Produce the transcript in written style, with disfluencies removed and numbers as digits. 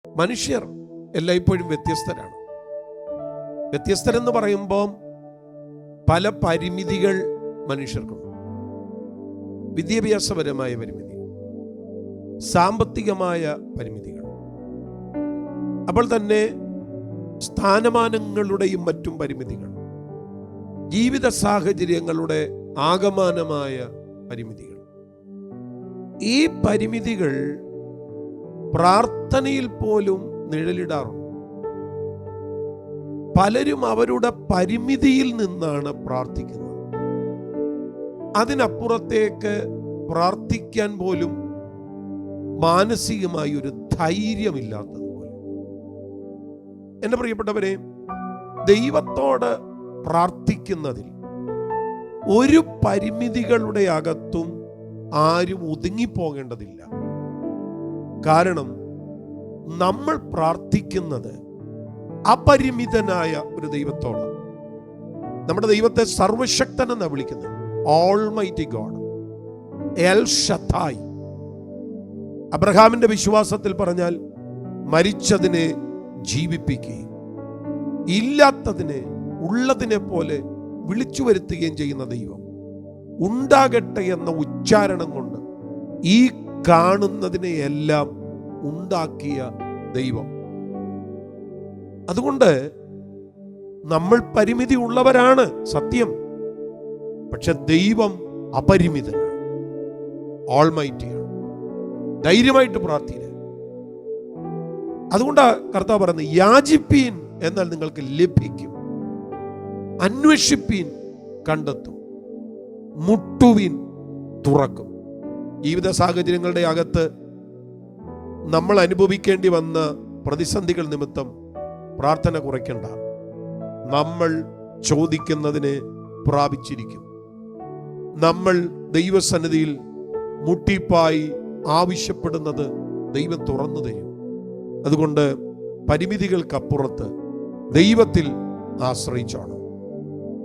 മനുഷ്യർ എല്ലായ്പ്പോഴും വ്യത്യസ്തരാണ്. വ്യത്യസ്തരെന്ന് പറയുമ്പോൾ പല പരിമിതികൾ മനുഷ്യർക്കുണ്ട്. വിദ്യാഭ്യാസപരമായ പരിമിതികൾ, സാമ്പത്തികമായ പരിമിതികൾ, അപ്പോൾ തന്നെ സ്ഥാനമാനങ്ങളുടെയും മറ്റും പരിമിതികൾ, ജീവിത സാഹചര്യങ്ങളുടെ ആകമാനമായ പരിമിതികൾ. ഈ പരിമിതികൾ പ്രാർത്ഥനയിൽ പോലും നിഴലിടാറുണ്ട്. പലരും അവരുടെ പരിമിതിയിൽ നിന്നാണ് പ്രാർത്ഥിക്കുന്നത്. അതിനപ്പുറത്തേക്ക് പ്രാർത്ഥിക്കാൻ പോലും മാനസികമായി ഒരു ധൈര്യമില്ലാത്തതുപോലെ. എൻ്റെ പ്രിയപ്പെട്ടവരെ, ദൈവത്തോട് പ്രാർത്ഥിക്കുന്നതിൽ ഒരു പരിമിതികളുടെ അകത്തും ആരും ഒതുങ്ങിപ്പോകേണ്ടതില്ല. കാരണം നമ്മൾ പ്രാർത്ഥിക്കുന്നത് അപരിമിതനായ ഒരു ദൈവത്തോട്. നമ്മുടെ ദൈവത്തെ സർവശക്തൻ എന്നാണ് വിളിക്കുന്നത്. Almighty God, El Shaddai. അബ്രഹാമിന്റെ വിശ്വാസത്തിൽ പറഞ്ഞാൽ മരിച്ചതിനെ ജീവിപ്പിക്കുകയും ഇല്ലാത്തതിനെ ഉള്ളതിനെ പോലെ വിളിച്ചു വരുത്തുകയും ചെയ്യുന്ന ദൈവം. ഉണ്ടാകട്ടെ എന്ന ഉച്ചാരണം കൊണ്ട് ഈ കാണുന്നതിനെ എല്ലാം ഉണ്ടാക്കിയ ദൈവം. അതുകൊണ്ട് നമ്മൾ പരിമിതി ഉള്ളവരാണ്, സത്യം. പക്ഷെ ദൈവം അപരിമിതനാണ്, ഓൾമൈറ്റിയാണ്. ധൈര്യമായിട്ട് പ്രാർത്ഥിക്കുക. അതുകൊണ്ടാണ് കർത്താവ് പറയുന്നത്, യാചിപ്പീൻ എന്നാൽ നിങ്ങൾക്ക് ലഭിക്കും, അന്വേഷിപ്പീൻ കണ്ടെത്തും, മുട്ടുവീൻ തുറക്കും. ജീവിത സാഹചര്യങ്ങളുടെ അകത്ത് നമ്മൾ അനുഭവിക്കേണ്ടി വന്ന പ്രതിസന്ധികൾ നിമിത്തം പ്രാർത്ഥന കുറയ്ക്കണ്ട. നമ്മൾ ചോദിക്കുന്നതിനെ പ്രാപിച്ചിരിക്കും. നമ്മൾ ദൈവസന്നിധിയിൽ മുട്ടിപ്പായി ആവശ്യപ്പെടുന്നത് ദൈവം തുറന്നു തരും. അതുകൊണ്ട് പരിമിതികൾക്കപ്പുറത്ത് ദൈവത്തിൽ ആശ്രയിച്ചോണം.